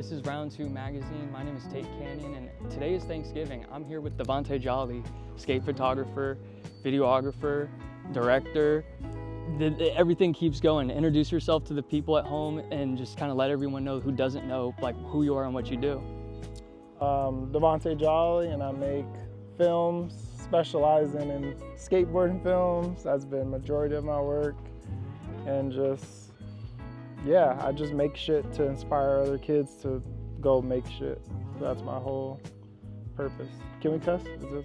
this is Round 2 Magazine. My name is Tate Canyon, and today is Thanksgiving. I'm here with Davonte Jolly, skate photographer, videographer, director. Everything keeps going. Introduce yourself to the people at home and just kind of let everyone know who doesn't know like who you are and what you do. Davonte Jolly, and I make films, specializing in skateboarding films. That's been majority of my work, and I just make shit to inspire other kids to go make shit. That's my whole purpose. Can we cuss?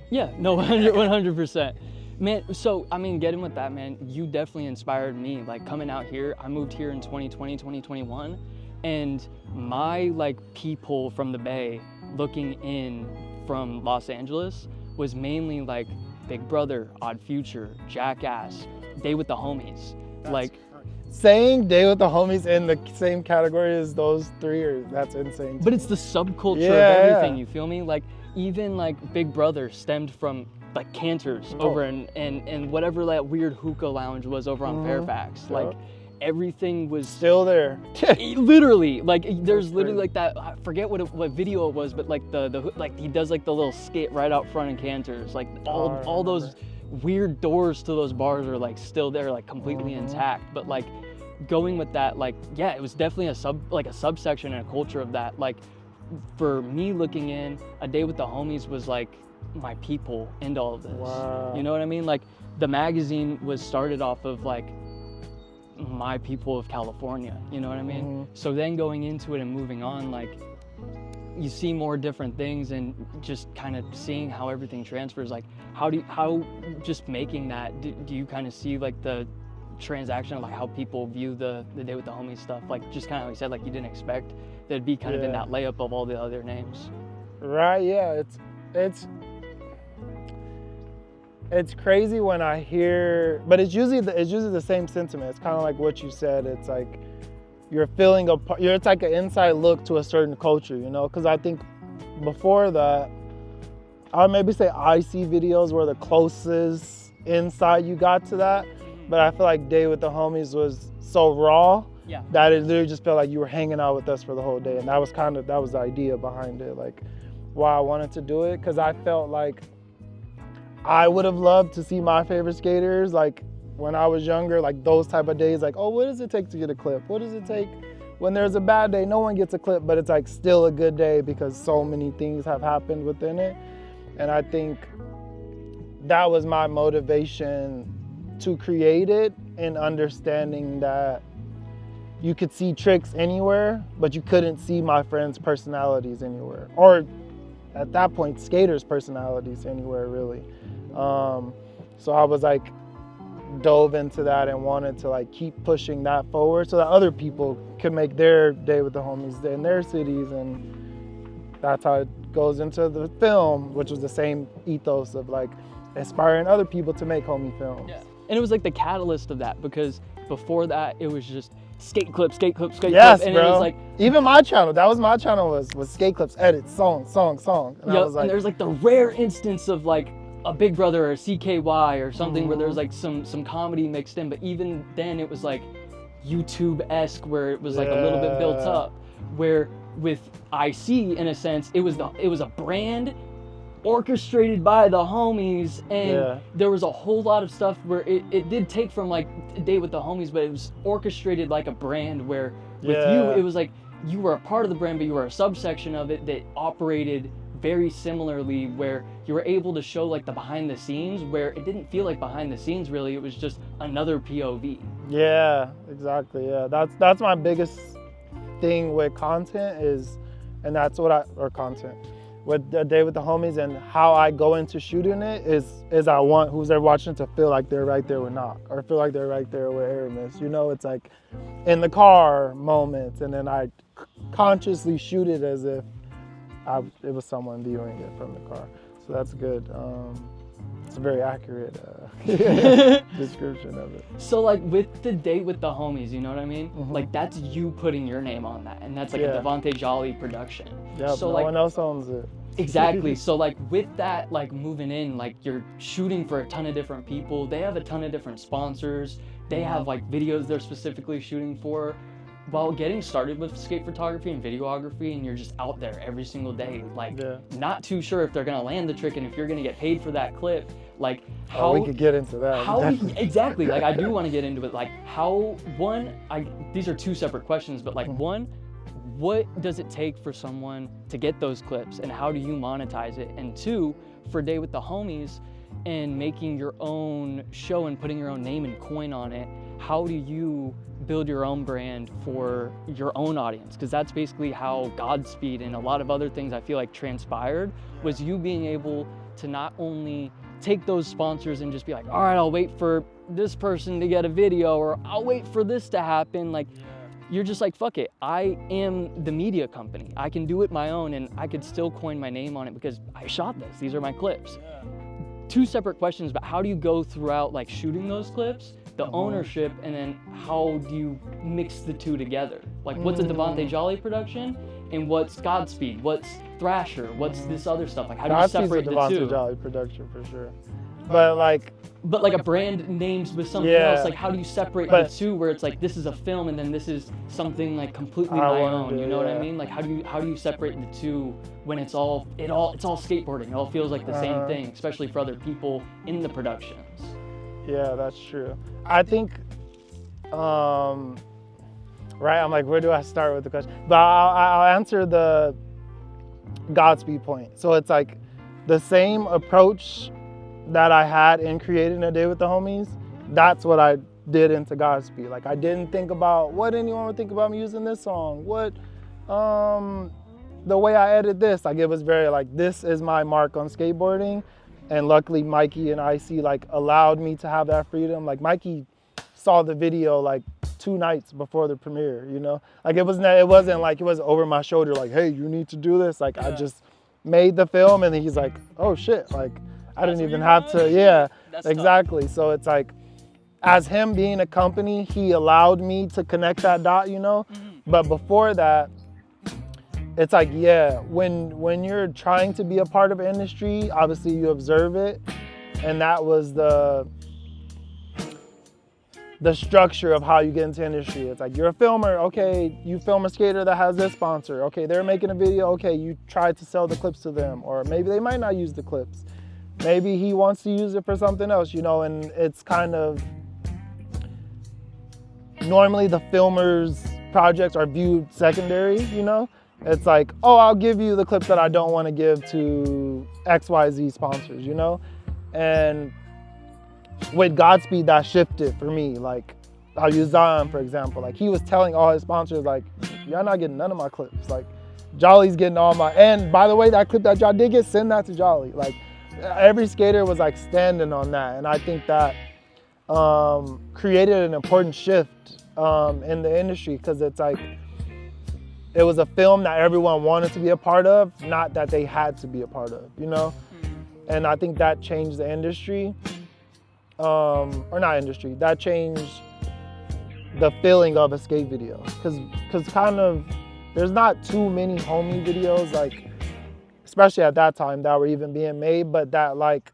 Yeah, no, 100%. Man, so, I mean, getting with that, man, you definitely inspired me. Like, coming out here, I moved here in 2020, 2021, and my, like, peephole from the Bay looking in from Los Angeles was mainly, like, Big Brother, Odd Future, Jackass, Day with the Homies. Saying Day with the Homies in the same category as those three, that's insane. But it's the subculture of everything, you feel me? Like, even, like, Big Brother stemmed from like Cantor's over and whatever that weird hookah lounge was over on Fairfax. Like everything was still there. Literally, like there's literally like that. I forget what video it was, but like the like he does like the little skit right out front in Cantor's. Like all those weird doors to those bars are like still there, like completely intact. But like going with that, like yeah, it was definitely a subsection and a culture of that. Like for me looking in, A Day with the Homies was like my people into all of this. Wow. You know what I mean? Like the magazine was started off of like my people of California, you know what I mean? So then going into it and moving on, like you see more different things and just kind of seeing how everything transfers. Like how just making that, do you kind of see like the transaction of like how people view the Day with the Homies stuff? Like just kind of like you said, like you didn't expect that it'd be kind of in that layup of all the other names. Right, yeah, it's crazy when I hear, but it's usually the same sentiment. It's kind of like what you said. It's like you're feeling it's like an inside look to a certain culture, you know? Because I think before that, I would maybe say IC videos were the closest insight you got to that. But I feel like Day with the Homies was so raw that it literally just felt like you were hanging out with us for the whole day. And that was the idea behind it, like why I wanted to do it, because I felt like I would have loved to see my favorite skaters, like when I was younger, like those type of days, like, oh, what does it take to get a clip? What does it take when there's a bad day? No one gets a clip, but it's like still a good day because so many things have happened within it. And I think that was my motivation to create it, and understanding that you could see tricks anywhere, but you couldn't see my friends' personalities anywhere. Or at that point, skaters' personalities anywhere, really. So I was like, dove into that and wanted to like keep pushing that forward so that other people could make their Day with the Homies in their cities. And that's how it goes into the film, which was the same ethos of like inspiring other people to make homie films. Yeah. And it was like the catalyst of that, because before that it was just skate clips. Yes, and bro. It was like, even my channel, that was my channel, was skate clips, edits, song. And I was like, and there's like the rare instance of like a Big Brother or a CKY or something where there's like some comedy mixed in, but even then it was like YouTube-esque, where it was like a little bit built up. Where with IC, in a sense, it was a brand orchestrated by the homies, and there was a whole lot of stuff where it did take from like A Day with the Homies, but it was orchestrated like a brand, where with you it was like you were a part of the brand, but you were a subsection of it that operated very similarly, where you were able to show like the behind the scenes, where it didn't feel like behind the scenes really, it was just another POV. Yeah, exactly. Yeah, that's my biggest thing with content is, and that's what content with A Day with the Homies, and how I go into shooting it is I want who's ever watching to feel like they're right there with Knock, or feel like they're right there with Aramis. You know, it's like in the car moments, and then I consciously shoot it as if it was someone viewing it from the car. So that's good. It's a very accurate description of it. So like with the Day with the Homies, you know what I mean? Like that's you putting your name on that, and that's like a Davonte Jolly production. Yeah, so no one else owns it. Exactly. So like with that, like moving in, like you're shooting for a ton of different people. They have a ton of different sponsors. They have like videos they're specifically shooting for. while getting started with skate photography and videography, and you're just out there every single day, like not too sure if they're gonna land the trick and if you're gonna get paid for that clip, like how we could get into that. Exactly, like I do want to get into it, like how these are two separate questions, but like one, what does it take for someone to get those clips and how do you monetize it? And two, for Day with the Homies and making your own show and putting your own name and coin on it, how do you build your own brand for your own audience? Because that's basically how GODSPEED and a lot of other things I feel like transpired, was you being able to not only take those sponsors and just be like, all right, I'll wait for this person to get a video, or I'll wait for this to happen. Like, you're just like, fuck it, I am the media company. I can do it my own, and I could still coin my name on it because I shot this. These are my clips. Two separate questions, but how do you go throughout like shooting those clips, the ownership, and then how do you mix the two together? Like, what's a Davonte Jolly production and what's GODSPEED? What's Thrasher? What's this other stuff? Like, how do you separate the two? Davonte Jolly production for sure. But like a brand names with something else. Like, how do you separate the two where it's like, this is a film and then this is something like completely my own, you know what I mean? Like, how do you separate the two when it's all skateboarding? It all feels like the same thing, especially for other people in the productions. Yeah, that's true. I think, right, I'm like, where do I start with the question? But I'll answer the GODSPEED point. So it's like the same approach that I had in creating A Day with the Homies, that's what I did into GODSPEED. Like, I didn't think about what anyone would think about me using this song, what, the way I edit this. Like, it was very like, this is my mark on skateboarding. And luckily Mikey and IC like allowed me to have that freedom. Like, Mikey saw the video like 2 nights before the premiere, you know? Like, it wasn't like, it was over my shoulder, like, hey, you need to do this. Like, I just made the film and he's like, oh shit, like, I didn't even have to, That's exactly. Tough. So it's like, as him being a company, he allowed me to connect that dot, you know? But before that, it's like, when you're trying to be a part of an industry, obviously you observe it. And that was the structure of how you get into industry. It's like, you're a filmer, okay, you film a skater that has this sponsor. Okay, they're making a video, okay, you try to sell the clips to them. Or maybe they might not use the clips. Maybe he wants to use it for something else, you know, and it's kind of, normally the filmer's projects are viewed secondary, you know? It's like, oh, I'll give you the clips that I don't want to give to XYZ sponsors, you know? And with GODSPEED, that shifted for me. Like, I'll use Zion, for example. Like, he was telling all his sponsors, like, y'all not getting none of my clips. Like, Jolly's getting all my, and by the way, that clip that y'all did get, send that to Jolly. Like, every skater was like standing on that. And I think that created an important shift in the industry, because it's like, it was a film that everyone wanted to be a part of, not that they had to be a part of, you know? And I think that changed the industry, or not industry, that changed the feeling of a skate video. Cause kind of, there's not too many homie videos, like, especially at that time, that were even being made, but that like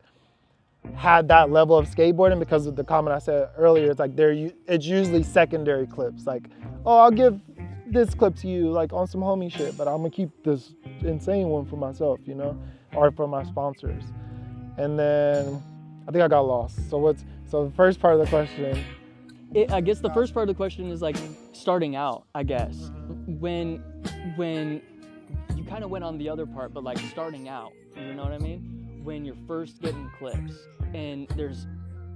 had that level of skateboarding, because of the comment I said earlier. It's like, it's usually secondary clips. Like, oh, I'll give this clip to you like on some homie shit, but I'm gonna keep this insane one for myself, you know, or for my sponsors. And then I think I got lost. So the first part of the question? I guess the first part of the question is like starting out, I guess. When you kind of went on the other part, but like starting out, you know what I mean? When you're first getting clips and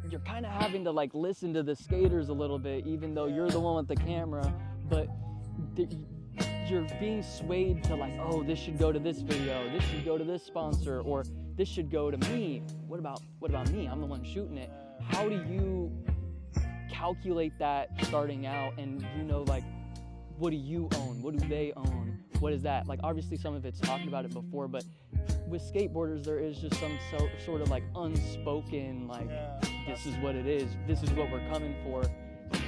you're kind of having to like listen to the skaters a little bit, even though you're the one with the camera, but you're being swayed to like, oh, this should go to this video, this should go to this sponsor, or this should go to me. What about me? I'm the one shooting it. How do you calculate that starting out, and you know, like, what do you own? What do they own? What is that? Like, obviously some of it's talked about it before, but with skateboarders, there is just some sort of like unspoken, like, this is what it is. This is what we're coming for.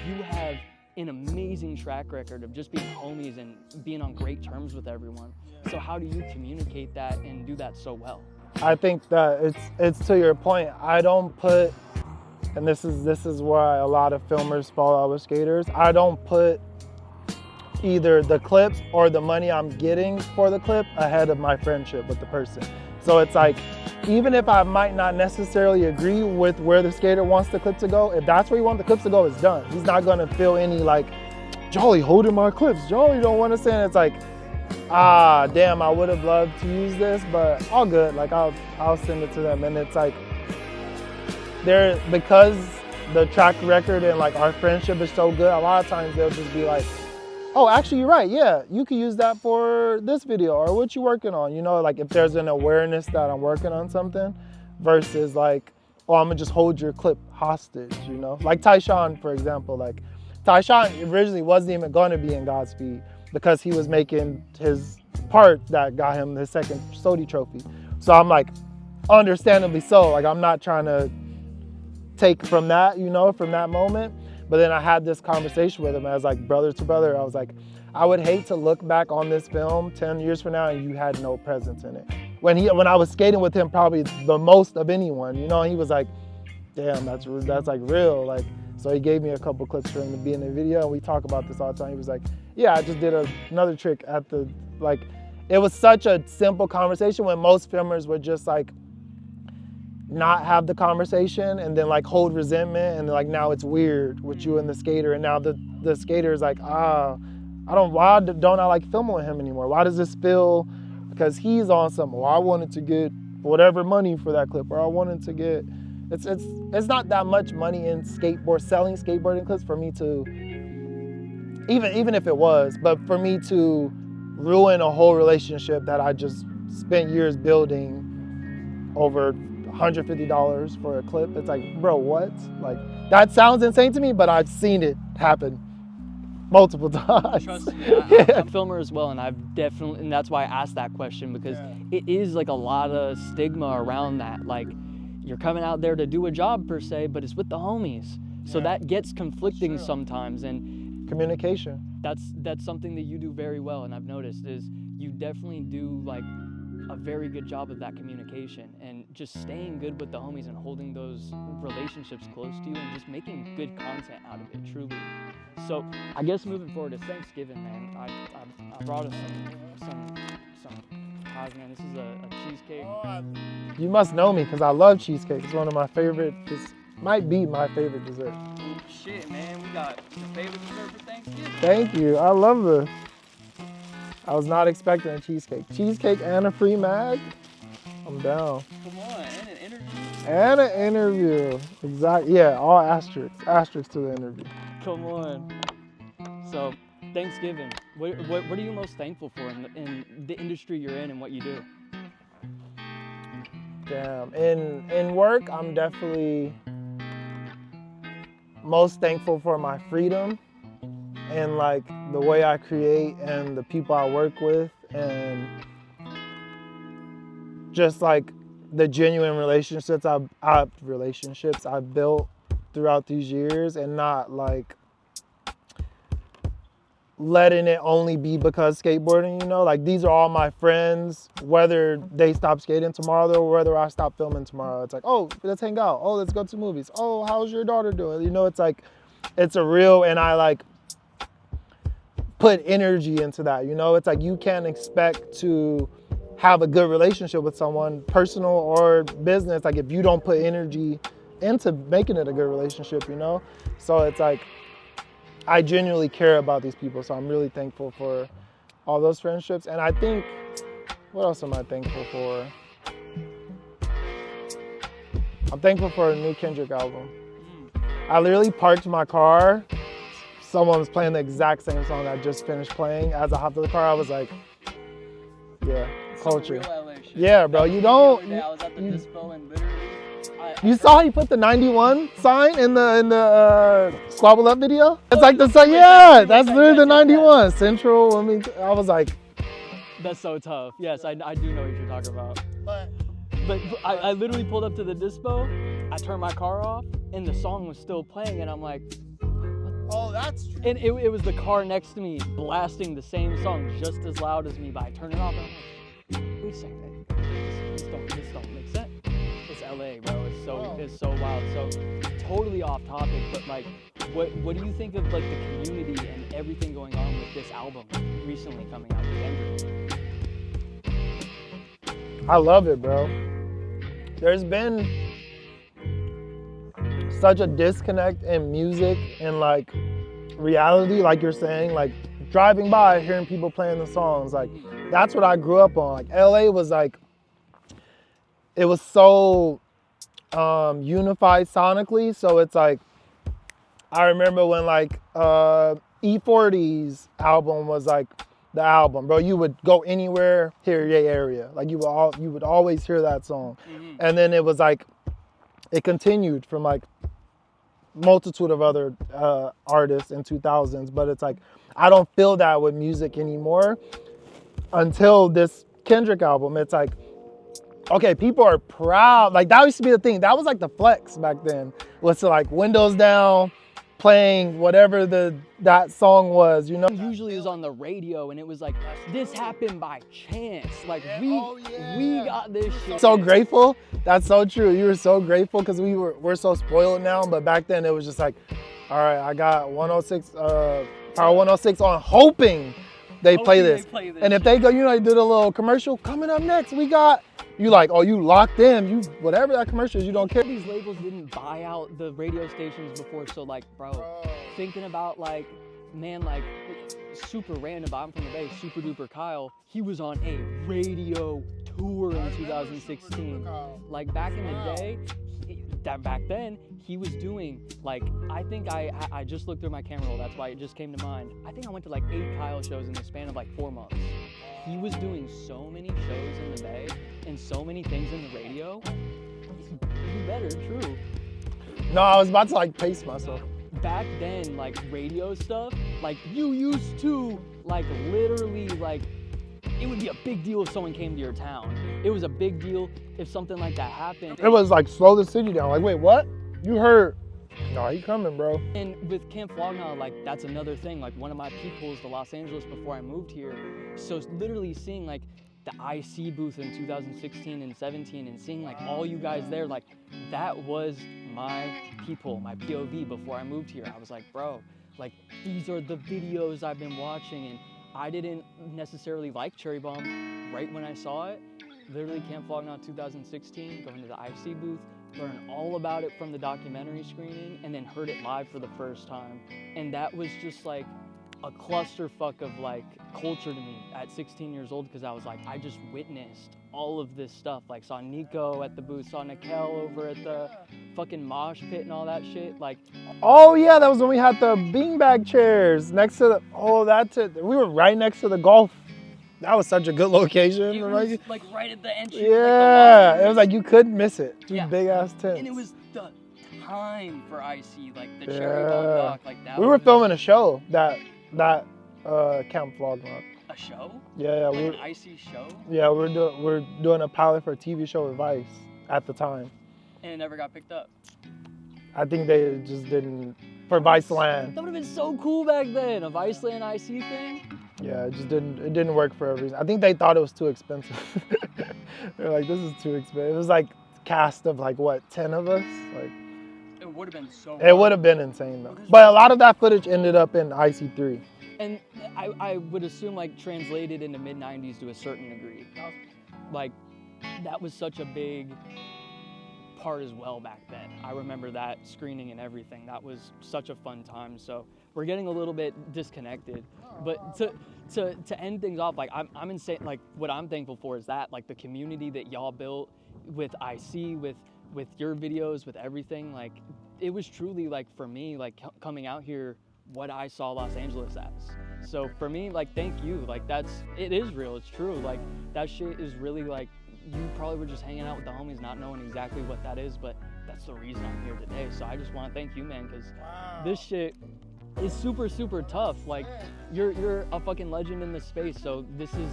You have an amazing track record of just being homies and being on great terms with everyone. So how do you communicate that and do that so well? I think that it's to your point. I don't put, and this is why a lot of filmers fall out with skaters, I don't put either the clips or the money I'm getting for the clip ahead of my friendship with the person. So it's like, even if I might not necessarily agree with where the skater wants the clip to go, if that's where you want the clips to go, it's done. He's not gonna feel any like, Jolly holding my clips, Jolly don't want to send. It's like, ah, damn, I would have loved to use this, but all good. Like I'll send it to them. And it's like, because the track record and like our friendship is so good, a lot of times they'll just be like, oh, actually you're right, yeah, you could use that for this video, or what you working on, you know, like if there's an awareness that I'm working on something versus like, oh, I'm gonna just hold your clip hostage, you know? Like Tyshawn, for example, like Tyshawn originally wasn't even gonna be in Godspeed because he was making his part that got him his second Sodi trophy. So I'm like, understandably so, like I'm not trying to take from that, you know, from that moment. But then I had this conversation with him as like brother to brother. I was like, I would hate to look back on this film 10 years from now and you had no presence in it. When I was skating with him probably the most of anyone, you know, he was like, damn, that's like real. Like, so he gave me a couple clips for him to be in the video, and we talk about this all the time. He was like, yeah, I just did another trick at the, like, it was such a simple conversation when most filmers would just like not have the conversation and then like hold resentment, and like now it's weird with you and the skater, and now the skater is like, why don't I like filming with him anymore? Why does this feel, because he's on something, well, I wanted to get whatever money for that clip, or I wanted to get, it's not that much money in selling skateboarding clips for me to, even if it was, but for me to ruin a whole relationship that I just spent years building over $150 for a clip. It's like, bro, what? Like, that sounds insane to me, but I've seen it happen multiple times. Trust me, I'm a filmer as well, and and that's why I asked that question, because it is like a lot of stigma around that. Like, you're coming out there to do a job per se, but it's with the homies. So that gets conflicting sometimes, and communication. That's something that you do very well, and I've noticed is you definitely do like a very good job of that communication and just staying good with the homies and holding those relationships close to you and just making good content out of it, truly. So I guess moving forward, it's Thanksgiving, man. I brought us some pies, man. This is a cheesecake. You must know me because I love cheesecake. It's one of my favorite, this might be my favorite dessert. Oh shit, man. We got your favorite dessert for Thanksgiving. Thank you. I love this. I was not expecting a cheesecake. Cheesecake and a free mag? I'm down. Come on, and an interview. And an interview. Exactly. Yeah, all asterisks. Asterisks to the interview. Come on. So, Thanksgiving. What are you most thankful for in the industry you're in and what you do? Damn. In work, I'm definitely most thankful for my freedom and like the way I create and the people I work with, and just like the genuine relationships I've built throughout these years, and not like letting it only be because skateboarding, you know? Like, these are all my friends, whether they stop skating tomorrow or whether I stop filming tomorrow. It's like, oh, let's hang out. Oh, let's go to movies. Oh, how's your daughter doing? You know, it's like, it's a real, and I like put energy into that, you know? It's like, you can't expect to have a good relationship with someone, personal or business, like if you don't put energy into making it a good relationship, you know? So it's like, I genuinely care about these people, so I'm really thankful for all those friendships. And I think, what else am I thankful for? I'm thankful for a new Kendrick album. I literally parked my car. Someone was playing the exact same song I just finished playing. As I hopped in the car, I was like, yeah, culture. Some real LA shit. Yeah, bro, you don't. I was at the dispo and literally. You saw he put the 91 sign in the Squabble Up video? It's like the sign, yeah, that's literally the 91. Central, I was like. That's so tough. Yes, I do know what you're talking about. But I literally pulled up to the dispo, I turned my car off, and the song was still playing, and I'm like, oh, that's true. And it was the car next to me blasting the same song just as loud as me, but I turned it off, and I'm like, wait a second, this don't make sense. It's LA, bro. It's so wild. So totally off topic, but like, what do you think of like the community and everything going on with this album recently coming out with Denver? I love it, bro. There's been such a disconnect in music and like reality, like you're saying, like driving by, hearing people playing the songs, like that's what I grew up on. Like LA was like, it was so unified sonically. So it's like, I remember when like E40's album was like the album, bro. You would go anywhere, hear your area. Like you would always hear that song. Mm-hmm. And then it was like, it continued from like multitude of other artists in 2000s, but it's like, I don't feel that with music anymore until this Kendrick album. It's like, okay, people are proud. Like that used to be the thing. That was like the flex back then, was to like windows down, playing whatever that song was, you know? Usually it was on the radio and it was like, this happened by chance. Like we got this shit. So grateful. That's so true. You were so grateful because we're so spoiled now, but back then it was just like, all right, I got 106, Power 106 on, hoping they play this. And if they go, you know, they did a little commercial, coming up next, we got, you like, oh, you locked in, you, whatever that commercial is, you don't care. These labels didn't buy out the radio stations before, so like, bro, thinking about like, man, like, super random, but I'm from the Bay, Super Duper Kyle, he was on a radio tour in 2016. Like, back in the day, back then, he was doing, like, I think I just looked through my camera roll, that's why it just came to mind. I think I went to like 8 Kyle shows in the span of like 4 months. He was doing so many shows in the Bay and so many things in the radio. You better, true. No, I was about to like pace myself. Back then, like radio stuff, like you used to, like literally, like it would be a big deal if someone came to your town. It was a big deal if something like that happened. It was like slow the city down. Like, wait, what? You heard? No, he coming, bro. And with Camp Flogna, like that's another thing. Like one of my peepholes to Los Angeles before I moved here. So literally seeing like the IC booth in 2016 and 17 and seeing like all you guys there, like that was my peephole, my POV before I moved here. I was like, bro, like these are the videos I've been watching, and I didn't necessarily like Cherry Bomb right when I saw it. Literally Camp Flogna 2016, going to the IC booth, learned all about it from the documentary screening, and then heard it live for the first time. And that was just like a clusterfuck of like culture to me at 16 years old, because I was like, I just witnessed all of this stuff. Like saw Nico at the booth, saw Nikel over at the fucking mosh pit and all that shit. Like, oh yeah, that was when we had the beanbag chairs next to the, we were right next to the golf. That was such a good location. It was like right at the entry. Yeah, like it was like you couldn't miss it. Yeah. Big ass tents. And it was the time for IC, like the Cherry Bomb doc, like that. We were filming a show that Camp Flogna. A show? Yeah, like an IC show? Yeah, we're doing a pilot for a TV show with Vice at the time. And it never got picked up. I think they just didn't, for Vice Land. That would have been so cool back then, a Vice Land IC thing. Yeah, it didn't work for a reason. I think they thought it was too expensive. They're like, this is too expensive. It was like cast of like what, 10 of us? Like, it would have been so It would have been insane though. But a lot of that footage ended up in IC3. And I would assume like translated into mid-90s to a certain degree. Like that was such a big part as well back then. I remember that screening and everything. That was such a fun time. So we're getting a little bit disconnected. But to end things off, like I'm insane. Like what I'm thankful for is that like the community that y'all built with IC, with your videos, with everything. Like it was truly like for me, like coming out here, what I saw Los Angeles as. So for me, like thank you. Like it is real. It's true. Like that shit is really like, you probably were just hanging out with the homies, not knowing exactly what that is, but that's the reason I'm here today. So I just want to thank you, man, because this shit is super, super tough. Like you're a fucking legend in this space. So this is,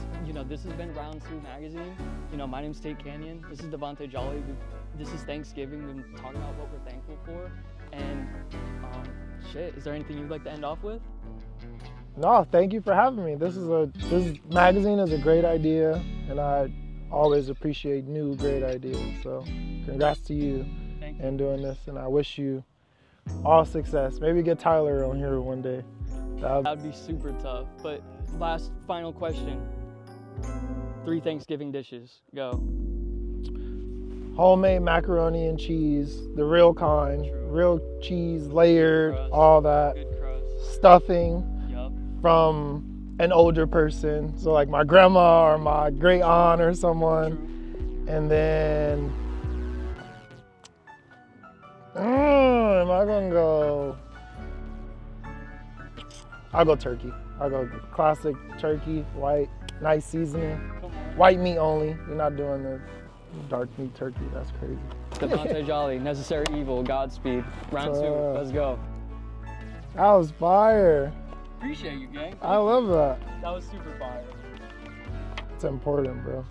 this has been Round 2 magazine. My name's Tate Canyon. This is Davonte Jolly. This is Thanksgiving. We've been talking about what we're thankful for. And shit, is there anything you'd like to end off with? No, thank you for having me. This magazine is a great idea, and I always appreciate new great ideas. So congrats to you. Thank in doing this, and I wish you all success. Maybe get Tyler on here one day. That'd be super tough. But last final question. 3 Thanksgiving dishes. Go. Homemade macaroni and cheese, the real kind, True. real cheese, layered, Crust. all that. Good crust. Stuffing Yup. from an older person, so like my grandma or my great aunt or someone. True. And then, am I gonna go? I'll go turkey. I'll go classic turkey, white, nice seasoning. Come on. White meat only. You're not doing the dark meat turkey. That's crazy. Davonte Jolly, Necessary Evil, Godspeed. Round 2, let's go. That was fire. Appreciate you, gang. I love that. That was super fire. It's important, bro.